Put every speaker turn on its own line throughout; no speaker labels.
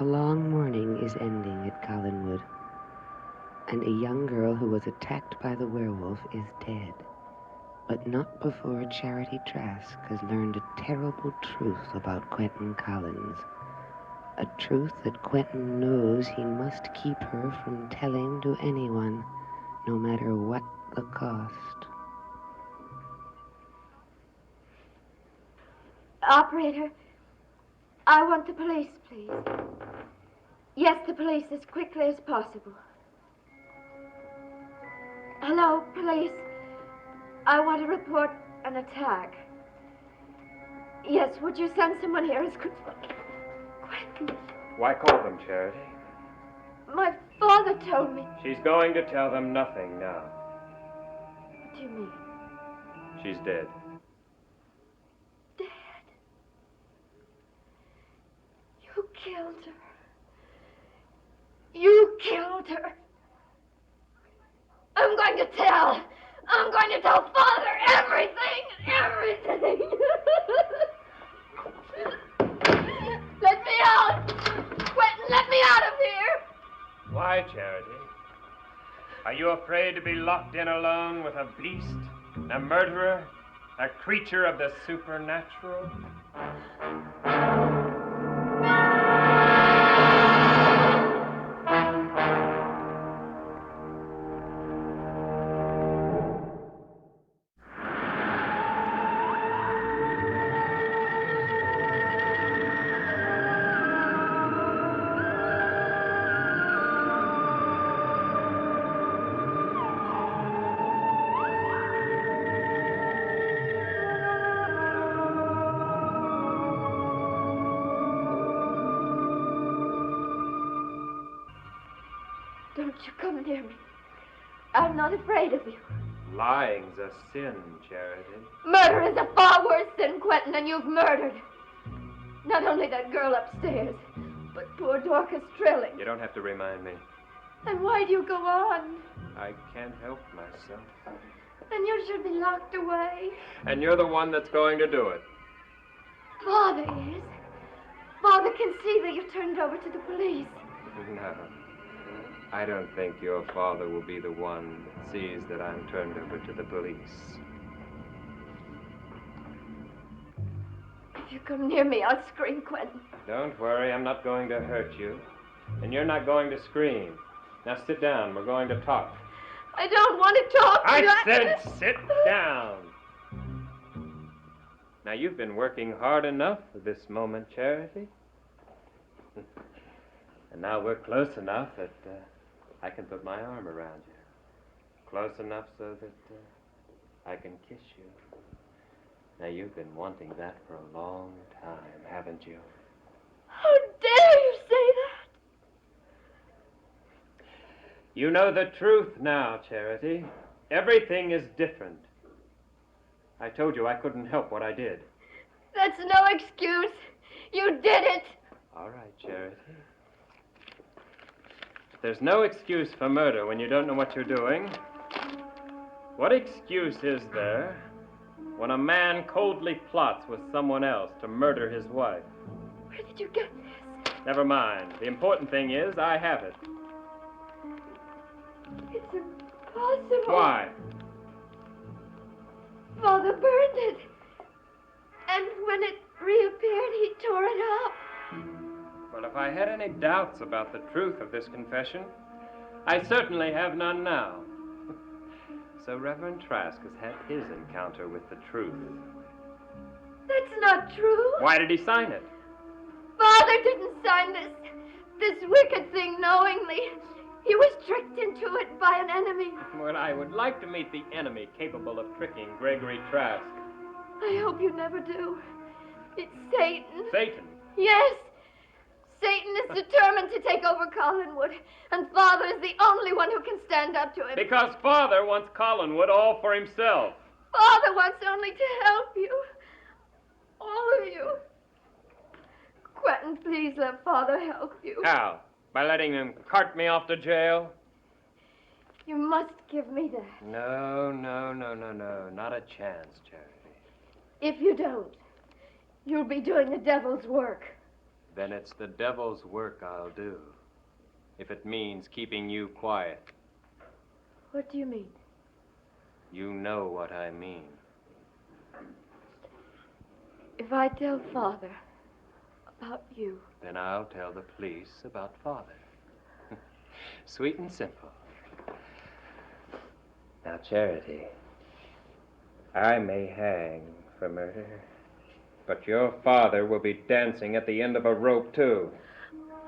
A long mourning is ending at Collinwood, and a young girl who was attacked by the werewolf is dead. But not before Charity Trask has learned a terrible truth about Quentin Collins. A truth that Quentin knows he must keep her from telling to anyone, no matter what the cost.
Operator, I want the police, please. Yes, the police, as quickly as possible. Hello, police. I want to report an attack. Yes, would you send someone here as quick... Quentin.
Why call them, Charity?
My father told me.
She's going to tell them nothing now.
What do you mean?
She's dead.
Dead? You killed her. You killed her. I'm going to tell. I'm going to tell Father everything. Everything. Let me out. Quentin, let me out of here.
Why, Charity? Are you afraid to be locked in alone with a beast, a murderer, a creature of the supernatural?
Don't you come near me. I'm not afraid of you.
Lying's a sin, Charity.
Murder is a far worse sin, Quentin, and you've murdered. Not only that girl upstairs, but poor Dorcas Trilling.
You don't have to remind me.
And why do you go on?
I can't help myself.
Then you should be locked away.
And you're the one that's going to do it.
Father is. Father can see that you turned over to the police.
No. I don't think your father will be the one that sees that I'm turned over to the police.
If you come near me, I'll scream, Quentin.
Don't worry, I'm not going to hurt you. And you're not going to scream. Now sit down, we're going to talk.
I don't want to talk to you.
I said sit down. Now you've been working hard enough for this moment, Charity. And now we're close enough that I can put my arm around you. Close enough so that I can kiss you. Now, you've been wanting that for a long time, haven't you?
How dare you say that?
You know the truth now, Charity. Everything is different. I told you I couldn't help what I did.
That's no excuse. You did it.
All right, Charity. There's no excuse for murder when you don't know what you're doing. What excuse is there when a man coldly plots with someone else to murder his wife?
Where did you get this?
Never mind. The important thing is I have it.
It's impossible.
Why?
Father burned it. And when it reappeared, he tore it up.
Well, if I had any doubts about the truth of this confession, I certainly have none now. So Reverend Trask has had his encounter with the truth.
That's not true.
Why did he sign it?
Father didn't sign this wicked thing knowingly. He was tricked into it by an enemy.
Well, I would like to meet the enemy capable of tricking Gregory Trask.
I hope you never do. It's Satan.
Satan?
Yes. Satan is determined to take over Collinwood, and Father is the only one who can stand up to him.
Because Father wants Collinwood all for himself.
Father wants only to help you. All of you. Quentin, please let Father help you.
How? By letting him cart me off to jail?
You must give me that.
No. Not a chance, Charity.
If you don't, you'll be doing the devil's work.
Then it's the devil's work I'll do, if it means keeping you quiet.
What do you mean?
You know what I mean.
If I tell Father about you...
Then I'll tell the police about Father. Sweet and simple. Now, Charity, I may hang for murder, but your father will be dancing at the end of a rope, too.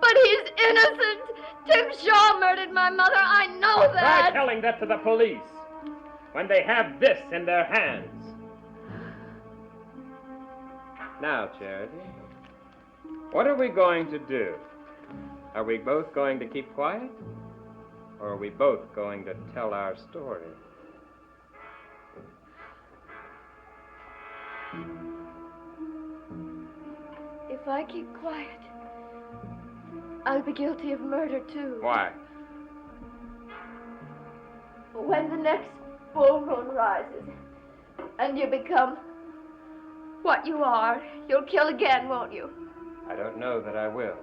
But he's innocent! Tim Shaw murdered my mother, I know that!
Try telling that to the police when they have this in their hands. Now, Charity, what are we going to do? Are we both going to keep quiet? Or are we both going to tell our story?
If I keep quiet, I'll be guilty of murder, too.
Why?
When the next full moon rises, and you become what you are, you'll kill again, won't you?
I don't know that I will.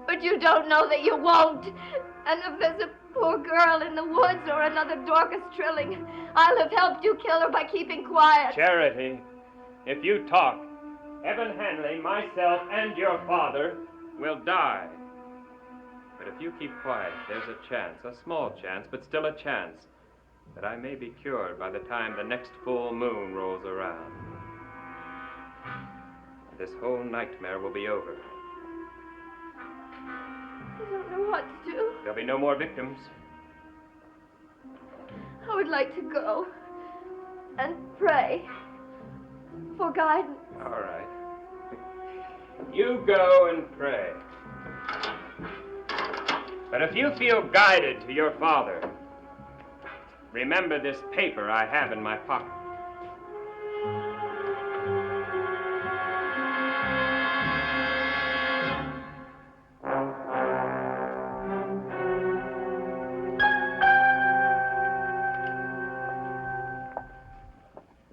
But you don't know that you won't. And if there's a poor girl in the woods or another Dorcas Trilling, I'll have helped you kill her by keeping quiet.
Charity, if you talk, Evan Hanley, myself, and your father will die. But if you keep quiet, there's a chance, a small chance, but still a chance, that I may be cured by the time the next full moon rolls around. This whole nightmare will be over.
I don't know what to do.
There'll be no more victims.
I would like to go and pray for guidance.
All right. You go and pray. But if you feel guided to your father, remember this paper I have in my pocket.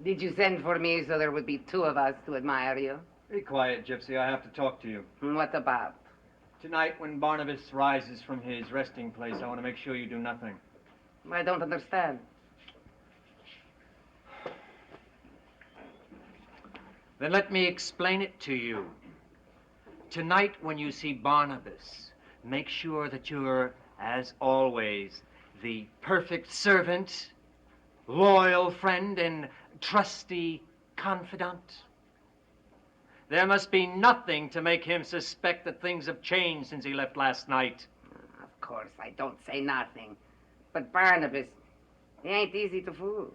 Did you send for me so there would be two of us to admire you?
Be quiet, Gypsy. I have to talk to you.
What about?
Tonight, when Barnabas rises from his resting place, I want to make sure you do nothing.
I don't understand.
Then let me explain it to you. Tonight, when you see Barnabas, make sure that you're, as always, the perfect servant, loyal friend, and trusty confidant. There must be nothing to make him suspect that things have changed since he left last night.
Of course, I don't say nothing. But Barnabas, he ain't easy to fool.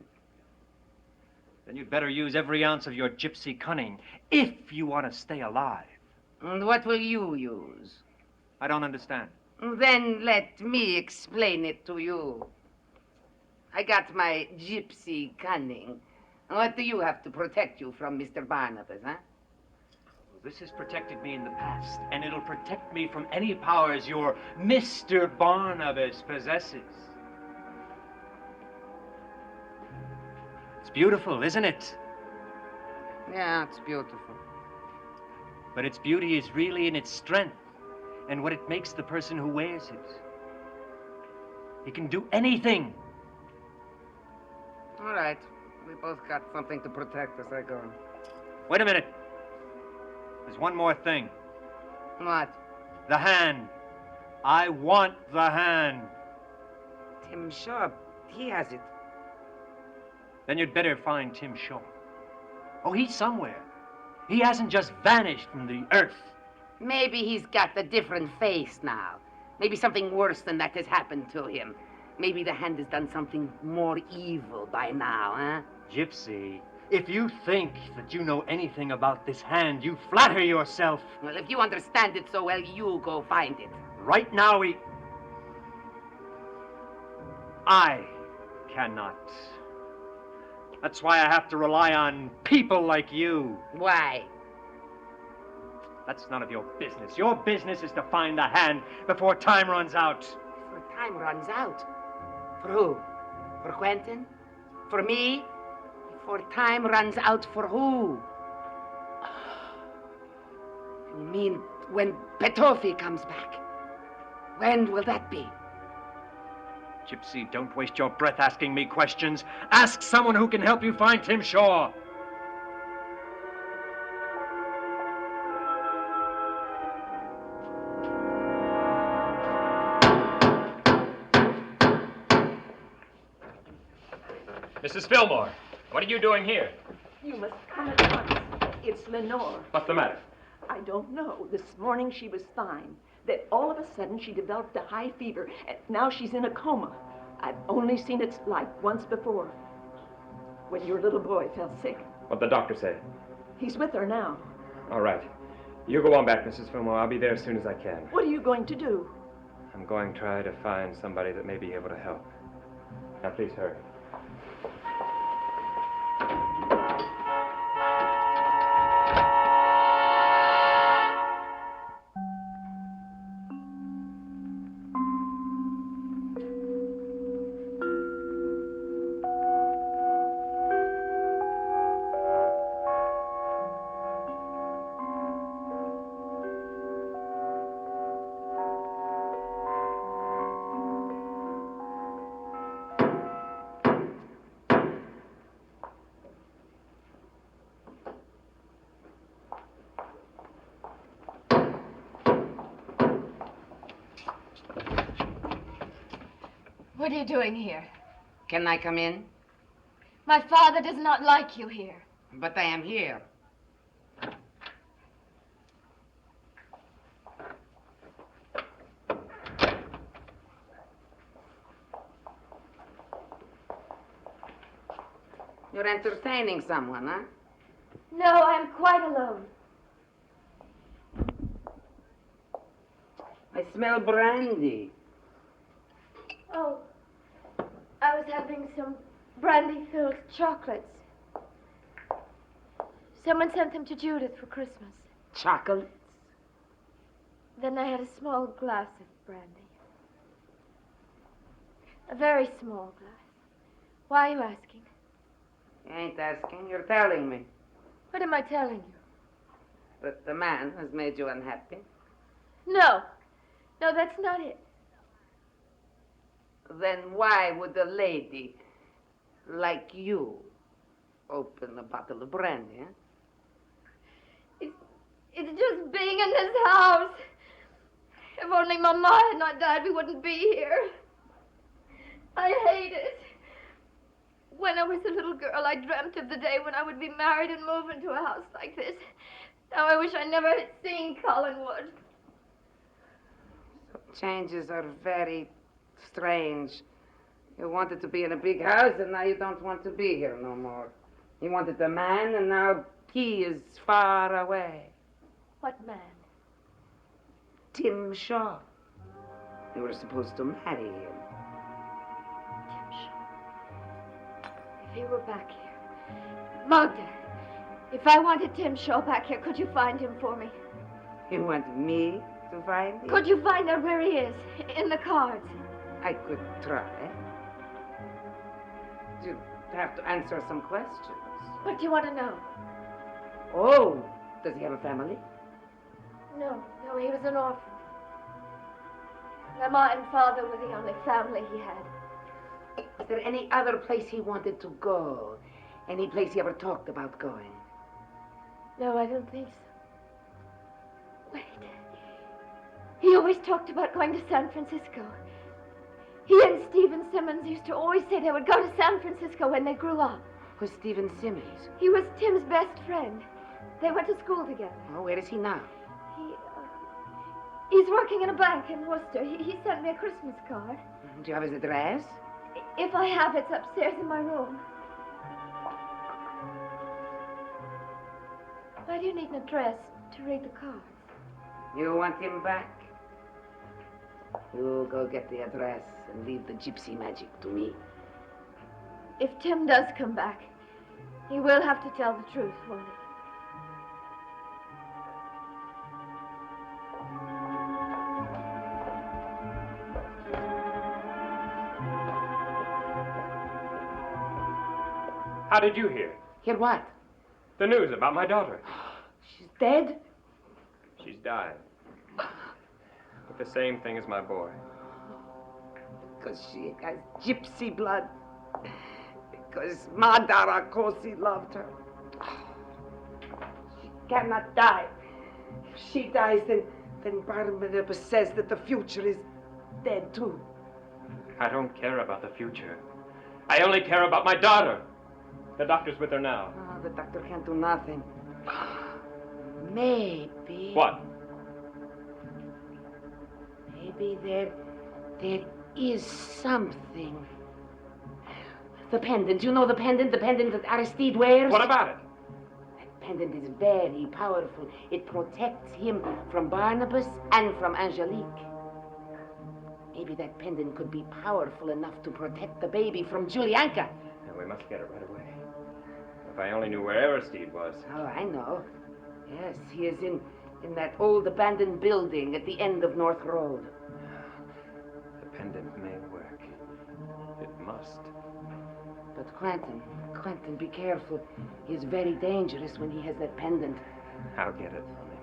Then you'd better use every ounce of your gypsy cunning if you want to stay alive.
And what will you use?
I don't understand.
Then let me explain it to you. I got my gypsy cunning. What do you have to protect you from Mr. Barnabas, huh?
This has protected me in the past, and it'll protect me from any powers your Mr. Barnabas possesses. It's beautiful, isn't it?
Yeah, it's beautiful.
But its beauty is really in its strength and what it makes the person who wears it. He can do anything.
All right. We both got something to protect us, I go.
Wait a minute. There's one more thing.
What?
The hand. I want the hand.
Tim Shaw, he has it.
Then you'd better find Tim Shaw. Oh, he's somewhere. He hasn't just vanished from the earth.
Maybe he's got a different face now. Maybe something worse than that has happened to him. Maybe the hand has done something more evil by now, huh?
Gypsy, if you think that you know anything about this hand, you flatter yourself.
Well, if you understand it so well, you go find it.
Right now, I cannot. That's why I have to rely on people like you.
Why?
That's none of your business. Your business is to find the hand before time runs out.
Before time runs out? For who? For Quentin? For me? Before time runs out for who? You mean When Petofi comes back. When will that be?
Gypsy, don't waste your breath asking me questions. Ask someone who can help you find Tim Shaw.
Mrs. Fillmore, what are you doing here?
You must come at once. It's Lenore.
What's the matter?
I don't know. This morning she was fine. Then all of a sudden she developed a high fever, and now she's in a coma. I've only seen its like once before, when your little boy fell sick.
What'd the doctor say?
He's with her now.
All right. You go on back, Mrs. Fillmore. I'll be there as soon as I can.
What are you going to do?
I'm going to try to find somebody that may be able to help. Now, please hurry.
What are you doing here?
Can I come in?
My father does not like you here.
But I am here. You're entertaining someone, huh?
No, I'm quite alone.
I smell brandy.
Oh, I was having some brandy-filled chocolates. Someone sent them to Judith for Christmas.
Chocolates?
Then I had a small glass of brandy. A very small glass. Why are you asking?
You ain't asking, you're telling me.
What am I telling you?
That the man has made you unhappy.
No. No, that's not it.
Then why would a lady like you open a bottle of brandy, huh?
It's just being in this house. If only Mama had not died, we wouldn't be here. I hate it. When I was a little girl, I dreamt of the day when I would be married and move into a house like this. Now I wish I never had seen Collinwood.
Changes are very strange. You wanted to be in a big house, and now you don't want to be here no more. You wanted a man, and now he is far away.
What man?
Tim Shaw. You were supposed to marry him.
Tim Shaw. If he were back here. Magda, if I wanted Tim Shaw back here, could you find him for me?
You want me to find him?
Could you find out where he is? In the cards.
I could try. You'd have to answer some questions.
What do you want to know?
Oh, does he have a family?
No, he was an orphan. Mama and Father were the only family he had.
Is there any other place he wanted to go? Any place he ever talked about going?
No, I don't think so. Wait. He always talked about going to San Francisco. He and Stephen Simmons used to always say they would go to San Francisco when they grew up.
Who's Stephen Simmons?
He was Tim's best friend. They went to school together.
Oh, where is he now?
He's working in a bank in Worcester. He sent me a Christmas card.
Do you have his address?
If I have, it's upstairs in my room. Why do you need an address to read the cards?
You want him back? You go get the address and leave the gypsy magic to me.
If Tim does come back, he will have to tell the truth, won't he?
How did you hear?
Hear what?
The news about my daughter.
She's dead?
She's dying. But the same thing as my boy.
Because she has gypsy blood. Because Madara Kosi loved her. She cannot die. If she dies, then Barnabas says that the future is dead too.
I don't care about the future. I only care about my daughter. The doctor's with her now.
Oh, the doctor can't do nothing. Maybe.
What?
Maybe there is something. The pendant. You know the pendant? The pendant that Aristide wears?
What about it?
That pendant is very powerful. It protects him from Barnabas and from Angelique. Maybe that pendant could be powerful enough to protect the baby from Julianka.
And we must get it right away. If I only knew where Aristide was.
Oh, I know. Yes, he is in that old abandoned building at the end of North Road.
The pendant may work. It must.
But Quentin, be careful. He is very dangerous when he has that pendant.
I'll get it from him.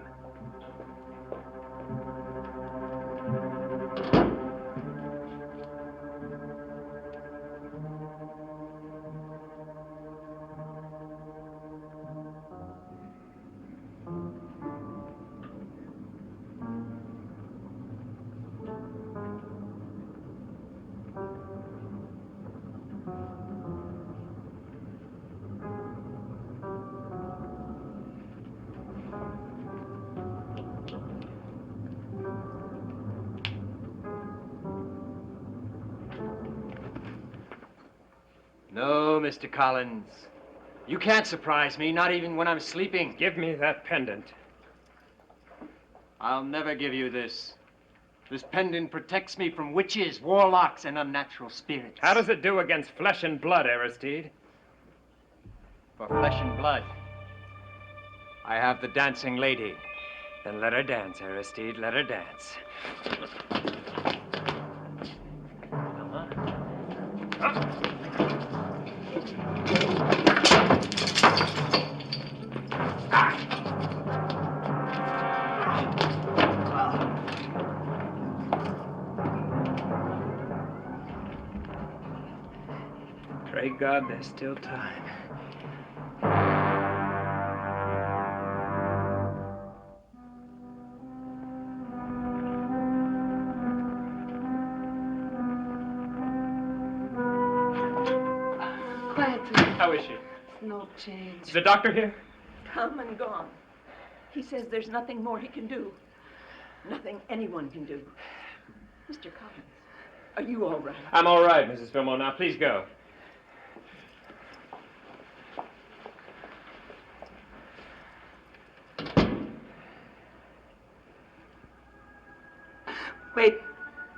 No, Mr. Collins. You can't surprise me, not even when I'm sleeping.
Give me that pendant.
I'll never give you this. This pendant protects me from witches, warlocks, and unnatural spirits.
How does it do against flesh and blood, Aristide?
For flesh and blood, I have the dancing lady.
Then let her dance, Aristide. Let her dance. Pray God there's still time.
Quentin.
How is she?
No change.
Is the doctor here?
Come and gone. He says there's nothing more he can do. Nothing anyone can do. Mr. Collins, are you all right?
I'm all right, Mrs. Fillmore. Now, please go.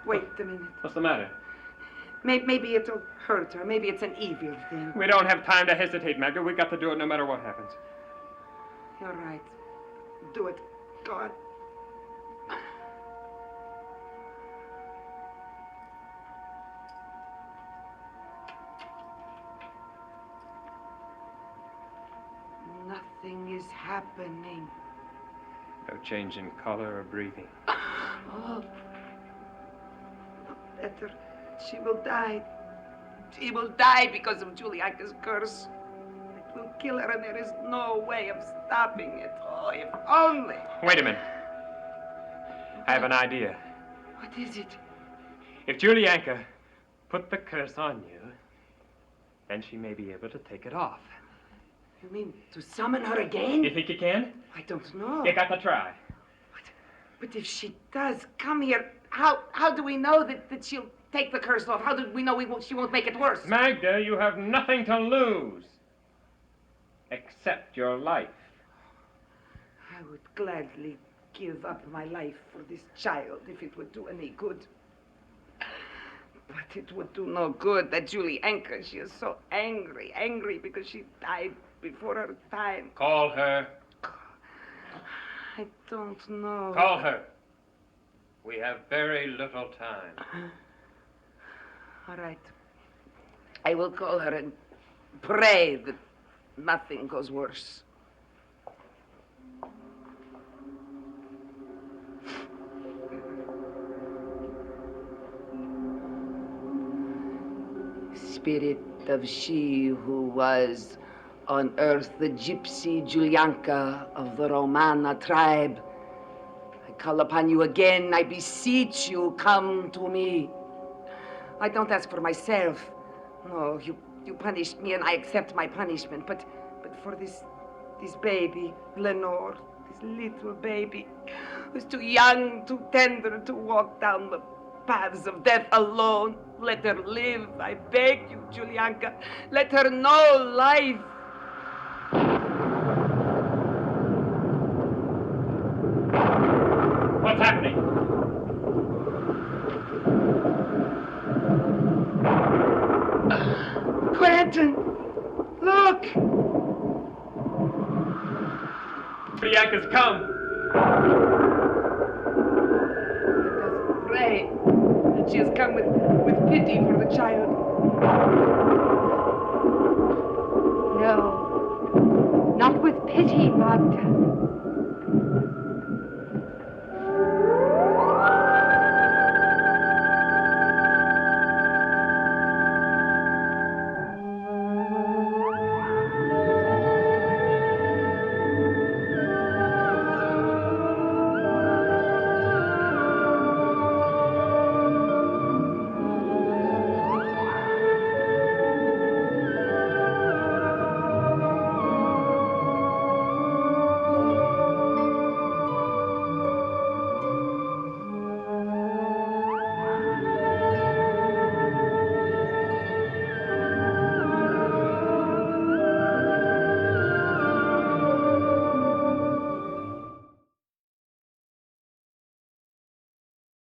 Wait a minute.
What's the matter?
Maybe it'll hurt her. Maybe it's an evil thing.
We don't have time to hesitate, Magda. We got to do it no matter what happens.
You're right. Do it. Go on. Nothing is happening.
No change in color or breathing.
Oh. Better. She will die. She will die because of Julianka's curse. It will kill her, and there is no way of stopping it. Oh, if only.
Wait a minute. I have an idea.
What is it?
If Julianka put the curse on you, then she may be able to take it off.
You mean to summon her again?
You think you can?
I don't know.
You got to try.
But if she does come here, how do we know that she'll take the curse off? How do we know she won't make it worse?
Magda, you have nothing to lose. Except your life.
I would gladly give up my life for this child if it would do any good. But it would do no good. That Julianka, she is so angry because she died before her time.
Call her.
I don't know.
Call her. We have very little time.
All right. I will call her and pray that nothing goes worse.
spirit of she who was on earth the gypsy Julianka of the Romana tribe. I call upon you again. I beseech you, come to me. I don't ask for myself. No, you punished me and I accept my punishment. But for this baby, Lenore, this little baby, who's too young, too tender to walk down the paths of death alone. Let her live, I beg you, Julianka. Let her know life.
What's happening?
Quentin, look!
Bianca's come.
Let us pray that she has come with pity for the child.
No, not with pity, Magda.